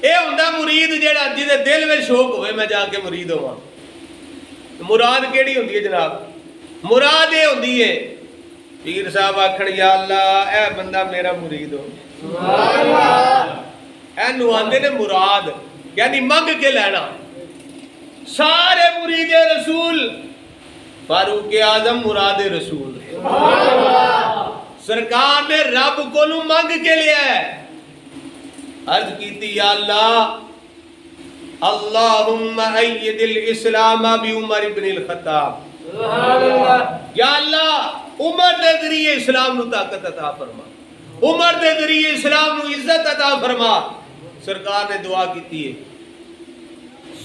یہ ہوتا مرید جہاں جہدے دل میں شوق ہوئے میں جا کے مرید ہوا. مراد کیڑی ہوندی ہے جناب؟ مراد یہ ہوندی ہے پیر صاحب آکھن یا اللہ اے بندہ میرا مرید ہو. اینو آندے نے مراد، یعنی منگ کے لینا. سارے مرید رسول، فاروق اعظم مراد رسول. سرکار نے رب کو منگ کے لیا ہے. عرض کیتی یا اللہ اللہم اید الاسلام بعمر بن الخطاب. یا اللہ عمر دے ذریعے اسلام نو طاقت عطا فرما، عمر دے ذریعے اسلام نو عزت عطا فرما. سرکار نے دعا کیتی ہے.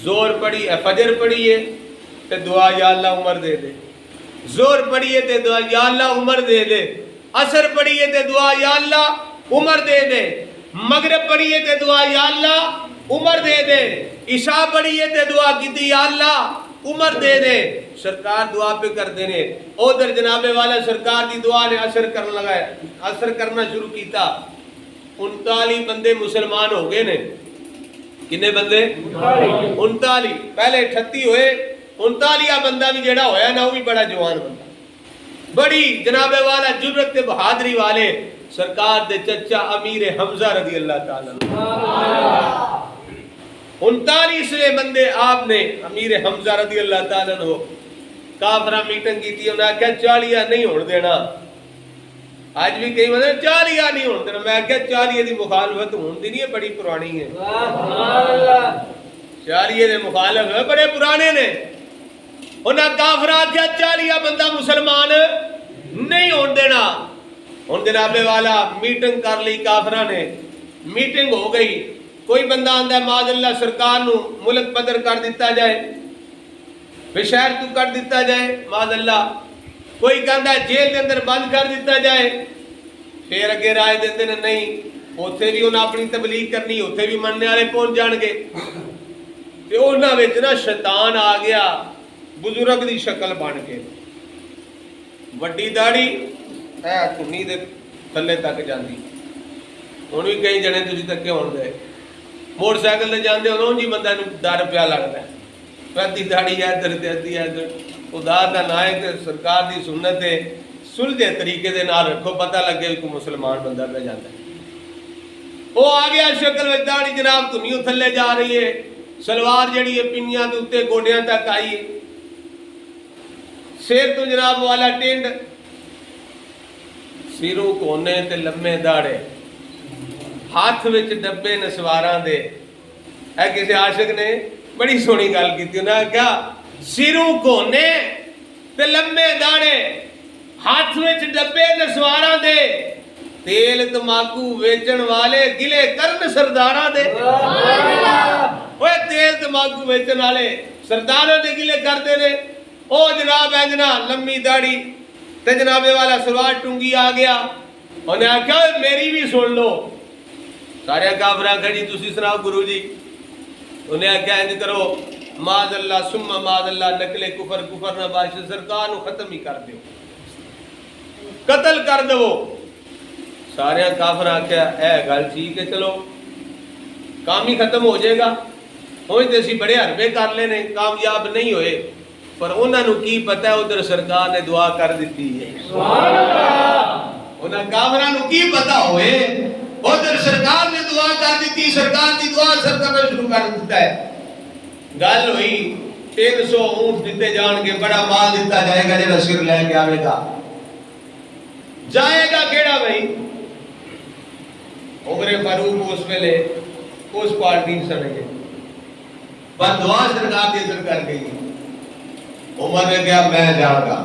زور پڑھی ہے، فجر پڑھی ہے تے دعا یا اللہ عمر دے دے. زور پڑھی ہے تے دعا یا اللہ عمر دے دے. عصر پڑھی ہے تے دعا یا اللہ عمر دے دے. مغرب پڑھی ہے تے دعا یا اللہ عمر دے دے. عشاء پڑھی ہے تے دعا کیتی یا اللہ عمر دے دے. سرکار دعا پہ کر دینے. ادھر جناب والا سرکار دی دعا نے اثر کرنے لگا، اثر کرنا شروع کیتا. 39 بندے مسلمان ہو گئے نے. کنے بندے؟ 39. پہلے 38 ہوئے، 39 بندہ بھی جڑا ہویا نا وہ بھی بڑا جوان بندہ، بڑی جناب والا جرت تے بہادری والے. سرکار دے چچا امیر حمزہ رضی اللہ تعالیٰ 39 بندے آپ نے امیر حمزہ رضی اللہ تعالیٰ نے کافرہ میٹنگ کی تھی. انہیں کہا 40 نہیں ہوڑ دینا. آج بھی کئی بندے 40 نہیں ہوڑ دینا. میں کہا 40 دی مخالفت ہوندی نہیں ہے، بڑی پرانی ہے. 40 دے مخالف ہے، بڑے پرانے نے. انہیں کافرہ کیا 40 بندہ مسلمان نہیں ہوڑ دینا. ان جناب والا میٹنگ کر لی کافرہ نے. میٹنگ ہو گئی. کوئی بندہ آندہ ہے معاذ اللہ سرکار نو ملک بدر کر دیتا جائے، بشہر تو کر دیتا جائے معاذ اللہ. کوئی کہندہ ہے جیل دے اندر بند کر دیتا جائے. پھر اگے رائے دیتے ہیں نہیں اوتھے بھی انہاں اپنی تبلیغ کرنی، اوتھے بھی مننے والے پہنچ جان گے. تے انہاں وچ نا شیطان آ گیا بزرگ دی شکل بن کے، وڈی داڑھی اے کنی دے تھلے تک جاندی. ہن بھی کئی جنے تسی تکے ہون دے موٹر سائیکل تے جاندے ہون جی بندہ نوں ڈر پیا لگدا ہے. ادھی داڑھی ہے ادھر تے ادھی ہے ادھر. خدا دا نام ہے تے سرکار دی سنت ہے سلجھے طریقے دے نال رکھو، پتہ لگے کوئی مسلمان بندہ پہ جاندا ہے. وہ آ گیا شکل وچ داڑھی جناب تھنیوں تھلے جا رہی ہے. سلوار جڑی ہے پنیاں دے اوتے گوڈیاں تک آئی ہے. سر تو جناب والا ٹینڈ، سیروں کونے تے لمے داڑے، ہاتھ وچ ڈبے نسواراں دے. اے کسی عاشق نے بڑی سونی گل کیتی. انہاں کہا سیروں کونے تے لمے داڑے، ہاتھ وچ ڈبے نسواراں دے، تیل تماکو ویچن والے گلے کرن سرداراں دے. اوے تیل تماکو ویچن والے سرداراں دے گلے کردے نے. او جناب ہے جناب لمبی داڑھی تے جناب والا سلوار ٹونگی آ گیا. انہیں آکھا میری بھی سن لو. سارے کافراں کہا جی تسی سناؤ گرو جی. انہیں آکھا انج کرو معاذ اللہ ثم معاذ اللہ نقل کفر کفر نہ باش سرکار نو ختم ہی کر دیو، قتل کر دو. سارے کافراں آکھا اے گل ٹھیک ہے چلو کام ہی ختم ہو جائے گا. ہوئے تے اسی بڑے حربے کر لینے کامیاب نہیں ہوئے. پر انہاں نو کی پتہ ہے ادھر سرکار نے دعا کر دیتی ہے. سبحان اللہ. انہاں کافراں نو کی پتہ ہوئے ادھر سرکار نے دعا کر دیتی. سرکار دی دعا اثر کرنا شروع کر دیتا ہے. گل ہوئی 300 اونٹ دیتے جان کے، بڑا مال دیتا جائے گا جڑا سر لے کے آوے گا. جائے گا کیڑا بھائی؟ عمر فاروق اس ویلے اس پارٹی سنے پر دعا سرکار دی اثر کر گئی. عمر نے کہا میں جاؤں گا.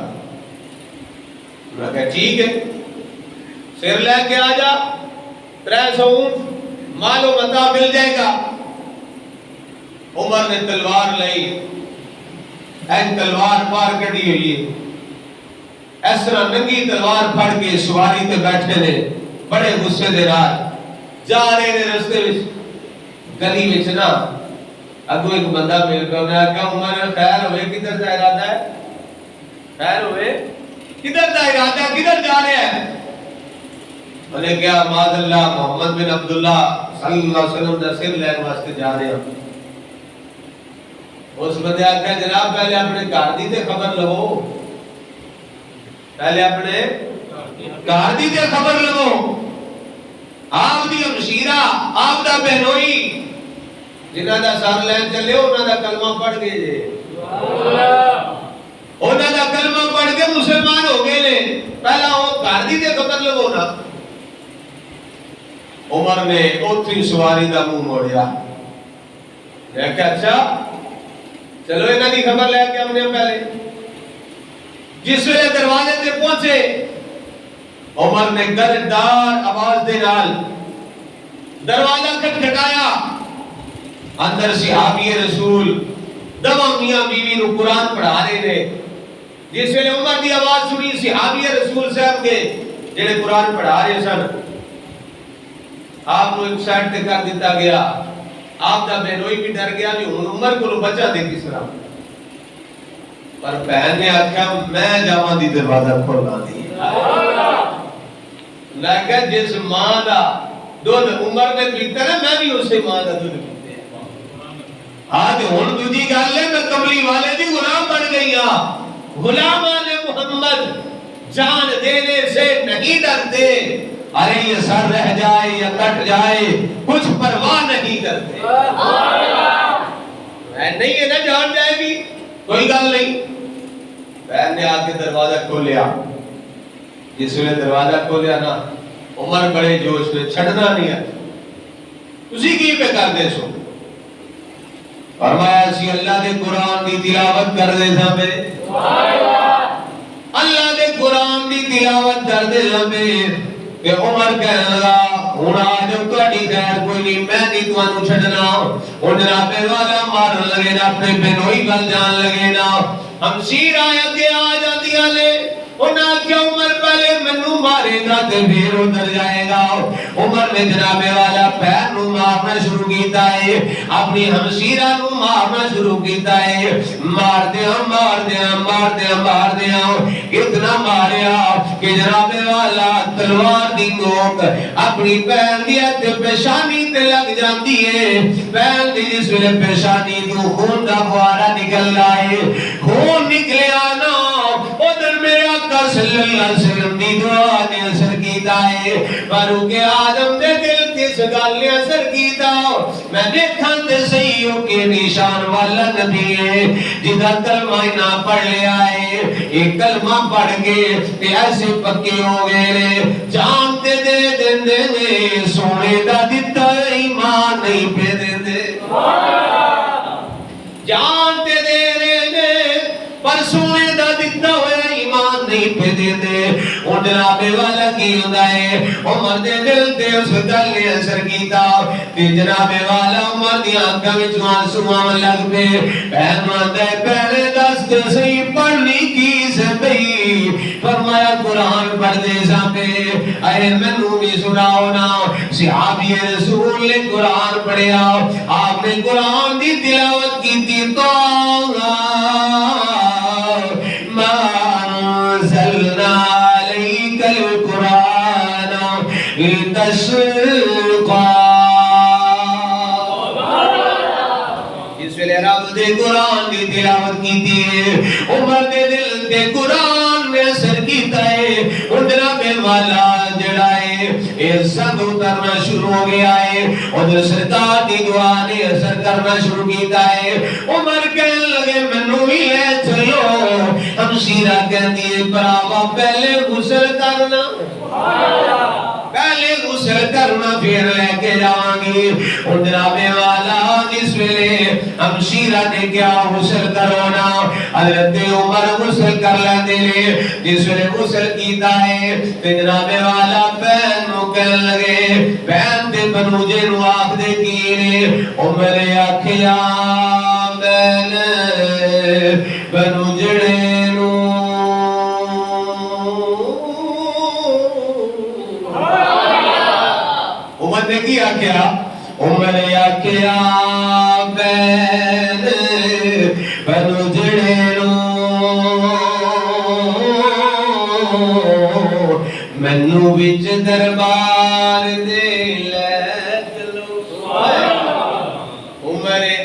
انہوں نے کہا ٹھیک ہے سر لے کے آ جا، 300 اونٹ مال و متاع مل جائے گا. عمر نے تلوار لئی، این تلوار پار کڑی ہوئی ہے. اس طرح ننگی تلوار پھڑ کے سواری تے بیٹھے نے بڑے غصے دے رات جا رہے نے. رستے وچ گلی وچ نا اگو ایک بندہ مل کے انہوں نے کہا عمر خیر ہوئے کدھر دا ارادہ ہے؟ خیر ہوئے کدھر دا ارادہ ہے؟ کدھر جا رہے ہیں؟ انہیں کیا معاذ اللہ محمد بن عبداللہ صلی اللہ علیہ وسلم دا سر لین واسطے جا رہے ہیں. اس بندے آکھا جناب پہلے اپنے گھر دی تے خبر لو، پہلے اپنے گھر دی تے خبر لو. آپ دی ہمشیرہ آپ دا بہنوئی جنہاں دا سر لین چلے انہاں دا کلمہ پڑھ گئے جے، انہاں دا کلمہ پڑھ کے مسلمان ہو گئے نے. پہلا وہ گھر دی تے خبر لو نا. عمر نے اوتھی سواری دا منہ موڑیا، میں کہا اچھا چلو انہاں دی خبر لے کے ہم نے پہلے. جس ویلے دروازے تے پہنچے عمر نے گردار آواز دے نال دروازہ کھٹکھٹایا. اندر صحابی رسول دواں میاں بیوی نو قرآن پڑھا رہے نے. جس ویلے عمر دی آواز سنی صحابی رسول صاحب کے جڑے قرآن پڑھا رہے سن، آپ کو ایک سائڈ تے کر دیتا گیا. آپ دا بہنوئی بھی ڈر گیا بھی ہن عمر کو بچا دے کس طرح. پر بہن نے آکھیا میں جاواں دی دروازہ کھولا دی. لیکن جس ماں دا دودھ عمر نے پیتا نا میں بھی اسے ماں دا دودھ پیتے ہیں. آج ہن دوجی گل ہے میں کملی والے دی غلام بن گئی ہاں. غلامان محمد جان دینے سے نہیں ڈرتے. ارے یہ سر رہ جائے یا کٹ جائے کچھ پرواہ نہیں کرتے. نہیں ہے نا جان جائے گی کوئی گل نہیں. بہن نے آ کے دروازہ کھولیا. جس نے دروازہ کھولیا نا عمر بڑے جوش میں چھڑنا نہیں ہے. اسی کی پہ کر دے سو. فرمایا سی اللہ دے قرآن دی تلاوت کر دے سا میرے. اللہ دے قرآن دی تلاوت کر دے سا میرے. کہ عمر کہنے لگا ہن آ جاؤ تہاڈی خیر کوئی نہیں میں نہیں تانوں چھڈنا. ہن جناب والا مارن لگے نا اپنے بہنوئی ول جان لگے نا. ہمشیر آیا کہ آ جاندیاں نے. انہاں کیا عمر پہلے مینوں مارے گا تے پھر ادھر جائے گا. عمر نے جناب والا پیر نو مارنا شروع کیتا ہے. اپنی ہمشیرہ نو مارنا شروع کیتا ہے. مار دیا اتنا ماریا کہ جناب والا تلوار دی نوک اپنی پہن دیا تے پیشانی تے لگ جاندی ہے. پہن دی جس ویلے پیشانی تو خون دا فوارا نکل آئے. خون نکلیا نا ادھر میرے آقا صلی اللہ علیہ وسلم دی دعا نے اثر کیتا ہے. فاروق آدم دے دل تے سگال نے اثر کیتا. میں دیکھاں تے صحیح ہو کے نشان والا نبی ہے جدا کلمہ نہ پڑھ لیا ہے. ایک کلمہ پڑھ کے تے ایسے پکے ہو گئے نے. جان تے دے دے دے سونے دا دتا ایمان نہیں پہ دے دے. جان تے دے دے پر سونے دا دتا ہویا ایمان نہیں پہ دے دے. ان جناب والا کی ہوندا ہے عمر دے دل تے اس گل نے اثر کیتا. تے جناب والا عمر دی آنکھاں وچ آنسو آون لگ پے. بہن آندا ہے پہلے دس تے صحیح پڑھنی کی سے بھئی. فرمایا قرآن پڑھ دے سا پہ اے مینوں بھی سناؤ نا. صحابی رسول نے قرآن پڑھیا. آپ نے قرآن دی تلاوت کیتی تو جس ویلے رب دے قرآن دی تلاوت کیتی ہے عمر دے دل تے قرآن نے اثر کیتا ہے. ان جناب والا جڑا ہے اے سب اترنا شروع ہو گیا ہے. ادھر سرکار دی دعا نے اثر کرنا شروع کیتا ہے. عمر کہنے لگے مینوں بھی لے چلو. ہمشیرہ کہندی ہے بھراوا پہلے غسل کرنا پہلے غسل کرنا پھر لے کے جاواں گی. ان جناب والا جس ویلے ہمشیرہ نے کیا غسل کرو نا حضرت عمر غسل کر لیندے نے. جس ویلے غسل کیتا ہے تے جناب والا بہن نو کہن لگے بہن تے بنوجے نو آکھ دے کی نے. عمر آکھیا بہن بنوجڑے نو عمر نے کیا کیا عمر آکھیا بہن بنوجڑے نو مینوں وچ دربار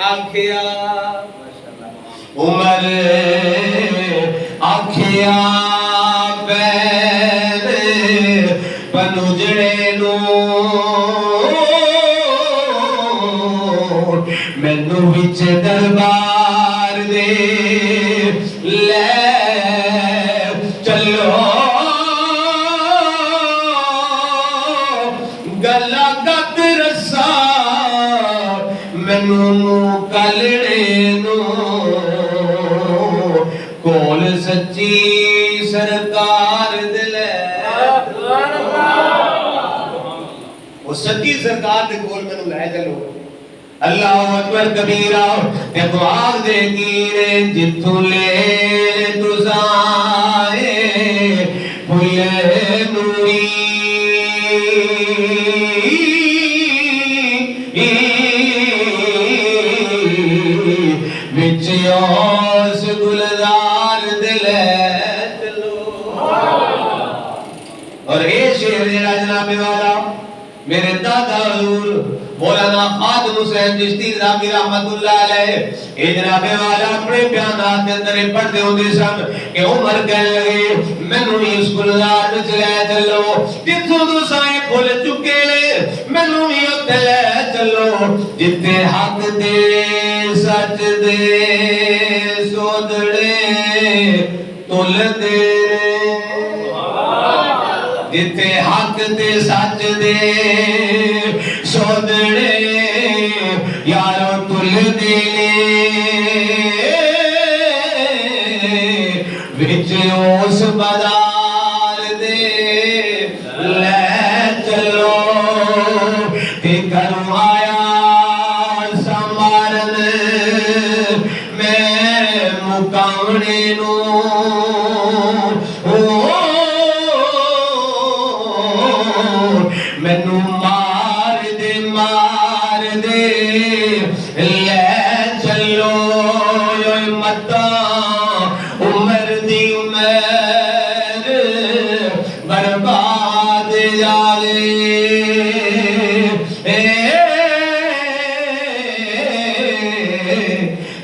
آکھیا عمر آکھیا پیر پنجڑے نو مینوں وچ دربار دے لے چلو گلا گد رسا مینوں کلڑے نو کول سچی سرکار دلے وہ سچی سرکار دے کول مینوں لے چلو اللہ اکبر کبیرہ تے دعا دے گیرے جتھوں لے تسائے پھلے نوری وچ اس گلزار دلے چلو اور اے شعر جڑا جناب والا میرے دادا حضور مولانا خادم حسین چشتی رضوی رحمت اللہ علیہ اے جناب والا اپنے بیانات کے اندر پڑھتے ہوندے سن کہ عمر کہنے لگے مینوں اس گلزار وچ لے چلو جتھوں تسائے بھول چکے لے مینوں وی اوتھے لے چلو جتھے حق دے سچ دے سودڑے تل دے جتے حق تے سچ دے سودڑے یارو تل دے وچ اس بازار دے لے چلو تے گھروں آیا سمارن میں مکاونے نو مینوں مار دے لے چلو متا عمر دی عمر برباد جاوے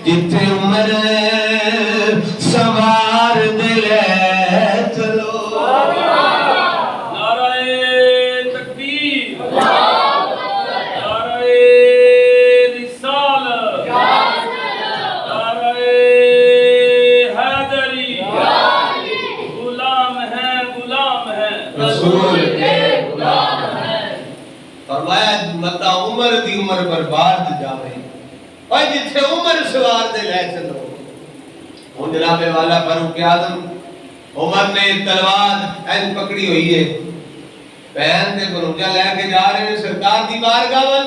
جتھے عمر سوار دے لے چلو فرمایا متا عمر دی عمر برباد جاوے اور جتھے عمر سوار دے لے چلو ہن جناب والا فاروق اعظم عمر نے تلوار این پکڑی ہوئی ہے پہن تے بروجا لے کے جا رہے ہیں سرکار دی بارگاہ ول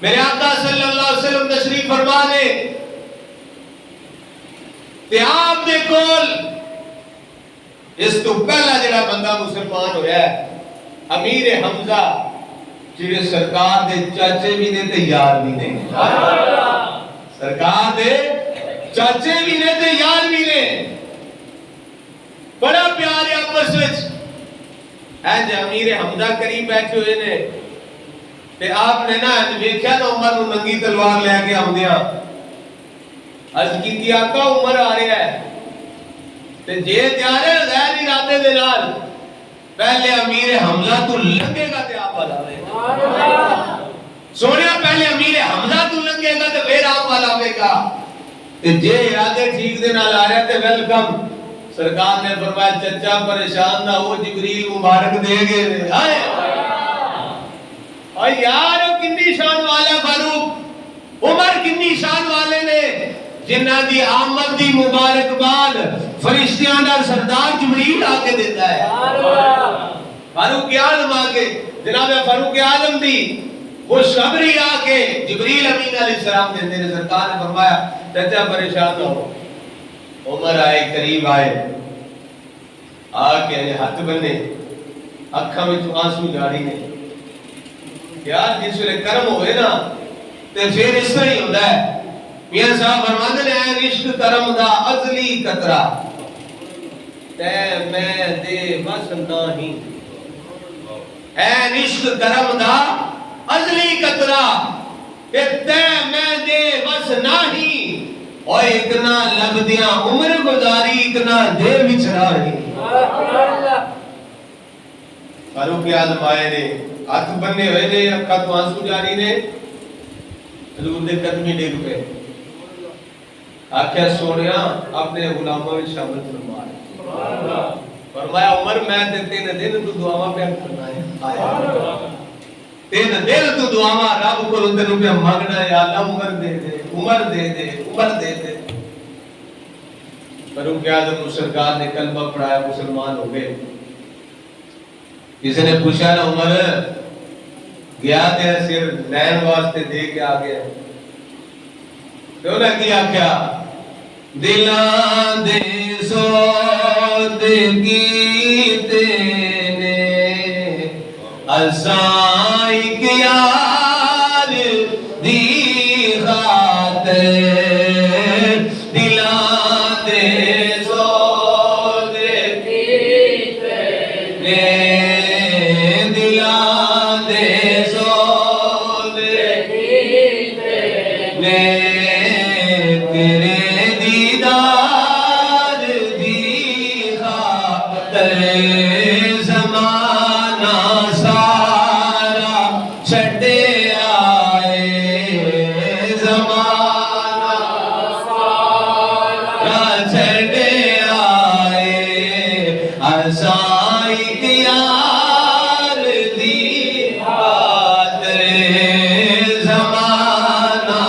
میرے آقا صلی اللہ علیہ وسلم تشریف فرما نے تے آپ دے کول اس تو پہلا جڑا بندہ مسلمان ہویا ہے امیر حمزہ جڑے سرکار دے چاچے بھی نے تے یار بھی نے سرکار دے چاچے بھی نے تے یار بھی نے بڑا پیار ہے آپس وچ اے جے امیر حمزہ قریب بیٹھے ہوئے نے تے آپ نے نا ویکھیا نا عمر نوں ننگی تلوار لے کے آوندیاں عرض کیتی آقا عمر آ رہا ہے تے جے تیار ہے غیر ارادے دے نال پہلے امیر حمزہ تو لنگے گا تے آپ والا آوے گا سونیا پہلے امیر حمزہ تو لنگے گا تے پھر آپ والا آوے گا تے جے ارادے ٹھیک دے نال آ رہا تے ویلکم سرکار نے فرمایا چچا پریشان نہ ہو جبریل مبارک دے گے ہائے اور یار کنی شان والا فاروق عمر کنی شان والے نے جنہ دی آمد دی مبارکباد فرشتیاں دا سردار جبریل آ کے دیتا ہے فاروق اعظم آ کے جناب فاروق اعظم دی خوشخبری آ کے جبریل امین علیہ السلام دیتے ہیں سرکار نے فرمایا چچا پریشان نہ ہو عمر آئے قریب آئے آ کے ہاتھ بنے اکھاں وچ آنسو جاری نے یار جس ویلے کرم ہوئے نا تے پھر اس طرح ہی ہوندا ہے میاں صاحب فرماندے نے عشق کرم دا ازلی قطرہ تے میں دے بس نہیں اے عشق کرم دا ازلی قطرہ تے میں دے بس نہیں اور اتنا لبدیاں عمر گزاری اتنا دے بچرائی فاروق اعظم آئے نے ہاتھ بننے ہوئے نے اکھا تو آنسو جاری نے حضور دے قدمی ڈگ پہ آکھیا سونیا اپنے غلاموں میں شامل فرمایا فرمایا عمر میں تے تین دن تو دعاواں پہ کرنا ہے تین دن تو دعاواں رب کو تینوں پہ مانگنا ہے یا اللہ عمر دے دے عمر دے دے عمر دے دے فاروق اعظم سرکار نے کلمہ پڑھایا مسلمان ہو گئے کسی نے پوچھا نا عمر گیا تیرا سر لین واسطے دے کے آ گیا تو نے کیا کیا دلان دے سودگی تینے اسائی کیار دی خاطر دلان دے سودگی تینے دلان دے سودگی تینے تیرے دیدار دی خاطر زمانہ سارا چھٹے آئے زمانہ سارا چھٹے آئے اسائی کیار دی خاطر زمانہ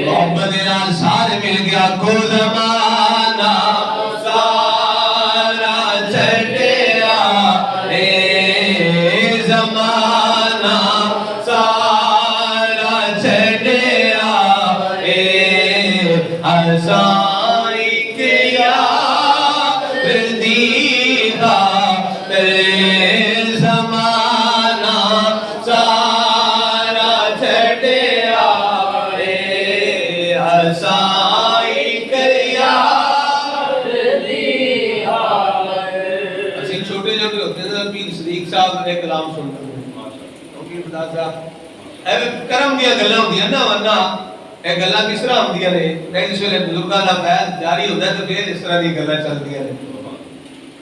محمد نال سارے مل گیا کو زمانہ سارا چھٹے آئے زمانہ سارا چھٹے آئے اسائی کیار دی خاطر زمانہ سارا چھٹے آئے اسائی کیار دی خاطر اسی چھوٹے چھوٹے ہوتے ہیں پیر صدیق صاحب نے کلام سنتے ہیں پیر خدا صاحب اے کرم دیا گلاں ہوندیاں نا ورنہ اے گلاں کس طرح ہوندیاں نے نہیں جس ویلے بزرگاں دا فیض جاری ہوندا ہے تو پھر اس طرح دی گلاں چلدیاں نے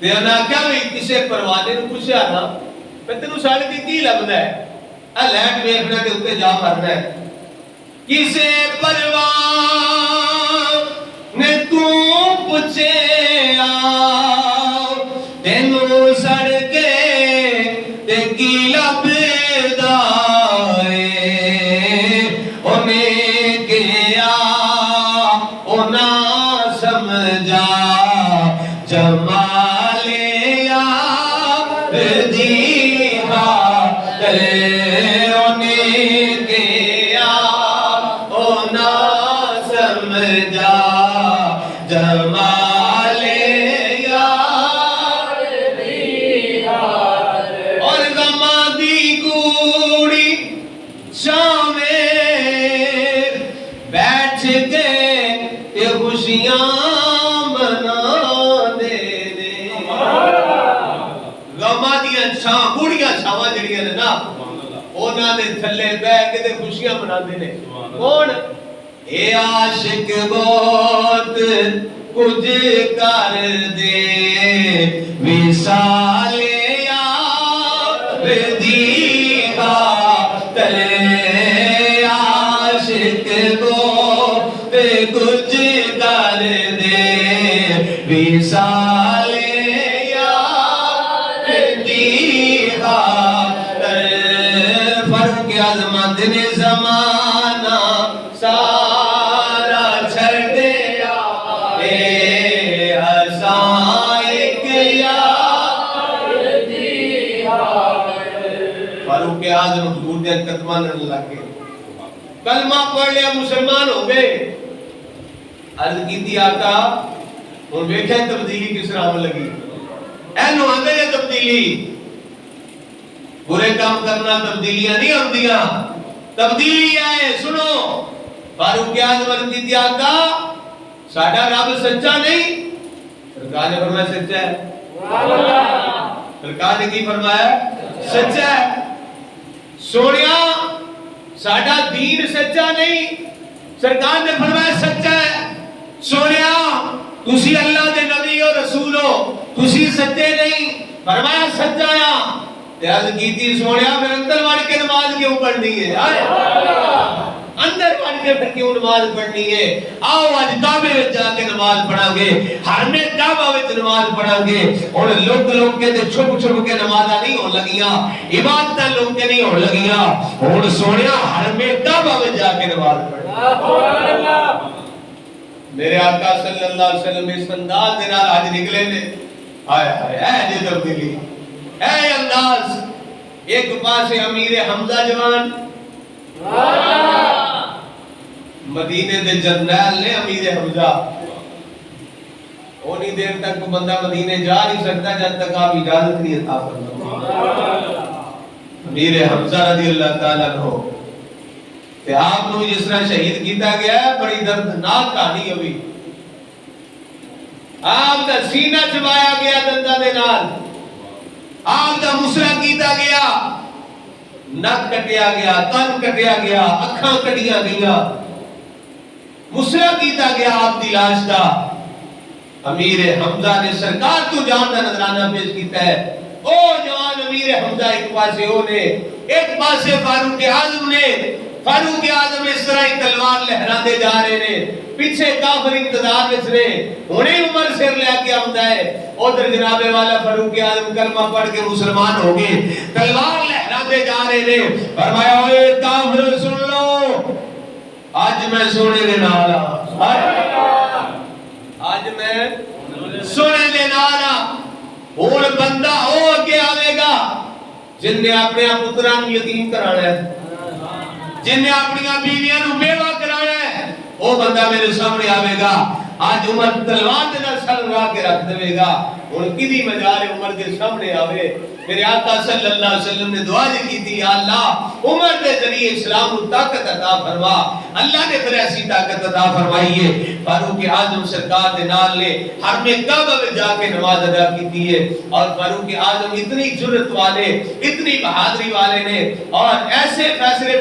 تے انہاں کیا بھی کسے پروانے نوں پوچھیا نا تے تینوں ساڈے تے کی لبدا ہے اے لائٹ ویکھنا تے اوتے جا مرنا ہے کسے پروانے تو پوچھیا تینوں سڑ کے تے کی لبدا اے اونے کیا اونا سمجھا جمال یار دی خاطر اونے کیا اونا سمجھا جمال یار دی خاطر اور غماں دی گوڑی شام بیٹھ کے تے خوشیاں منا دے دے غماں دیاں چھاں گوڑیاں چھاواں جڑیاں نے نا انہاں دے تھلے بیٹھ کے تے خوشیاں مناندے نے کون اے عاشق بہت کچھ کر دے وصال یار دی خاطر عاشق بہت کچھ کر دے وصال یار دی خاطر فاروق اعظم نے زمانہ سارا چھڑے آئے اسائی کیار دی خاطر فاروق اعظم حضور دے قدماں نال لگے کلمہ پڑھ لیا مسلمان ہو گئے عرض کیتی آقا ہن ویکھے تبدیلی کس طرح ہون لگی اینو آندے یہ تبدیلی برے کام کرنا تبدیلیاں نہیں ہوندیاں تبدیلی ہے سنو فاروق اعظم عرض کیتی آقا ساڈا رب سچا نہیں سرکار نے فرمایا سچا ہے سرکار نے کی فرمایا سچا ہے سونیا ساڈا دین سچا نہیں، سرکار نے فرمایا سچا ہے۔ سونیا تسی اللہ دے نبی اور رسول ہو، تسی سچے نہیں، فرمایا سچا ہے۔ عرض کیتی سونیا پھر اندر وڑ کے نماز کیوں پڑھنی ہے؟ اندر وڑ کے پھر کیوں نماز پڑھنی ہے؟ آؤ آج کعبے وچ جا کے نماز پڑھاں گے، حرم کعبہ وچ نماز پڑھاں گے۔ ہن لوک کے تے چھپ چھپ کے نمازاں نہیں ہون لگیاں، عبادتاں لوک کے نہیں ہون لگیاں، ہن سونیا حرم کعبہ وچ جا کے نماز پڑھ۔ سبحان اللہ۔ میرے آقا صلی اللہ علیہ وسلم اس انداز دے نال آج نکلے نے، ہائے ہائے اے جے تبدیلی، اے انداز۔ ایک پاسے امیر حمزہ جوان، مدینے دے جرنیل نے امیر حمزہ، اونی دیر تک کوئی بندہ مدینے جا نہیں سکتا جب تک آپ اجازت نہیں عطا فرمائیں۔ امیر حمزہ رضی اللہ تعالیٰ عنہ تے آپ نو جس طرح شہید کیتا گیا ہے، بڑی دردناک کہانی ہوئی۔ آپ دا سینہ چبایا گیا دنداں دے نال، آپ دا مسرا کیتا گیا، نک کٹیا گیا، کن کٹیا گیا، اکھاں کٹیا گیا، مسرا کیتا گیا آپ دی لاش دا۔ امیر حمزہ نے سرکار تو جان دا نذرانہ پیش کیتا ہے۔ او جوان امیر حمزہ ایک پاسے ہونے، ایک پاسے فاروق اعظم نے، فاروق اعظم اس طرح ہی تلوار لہرا دے جا رہے نے، پیچھے کافر انتظار وچ نے، انہیں عمر سر لے کے آمدا ہے۔ ادھر جناب والا فاروق اعظم کلمہ پڑھ کے مسلمان ہو گئے، تلوار لہرا دے جا رہے نے۔ فرمایا اوے کافر سن لو، آج میں سونے دے نال آج میں سونے دے نال اور بندہ ہو کے آوے گا جن نے اپنے پتراں نوں یتیم کرانا ہے، جن نے اپنی بیویاں نوں بیوہ کرانا ہے، وہ بندہ میرے سامنے آوے گا۔ آج عمر تلوار دے نال سر لا کے رکھ دے گا، ہن کدی مجال عمر دے سامنے آوے۔ میرے آقا صلی اللہ علیہ وسلم نے دعا کی تھی، یا اللہ عمر دے ذریعے اسلام کو طاقت عطا فرما۔ اللہ نے پھر ایسی طاقت عطا فرمائی ہے، فاروق اعظم سرکار دے نال نے حرم کعبہ میں جا کے نماز ادا کی ہے۔ اور فاروق اعظم اتنی جرأت والے، اتنی بہادری والے نے، اور ایسے فیصلے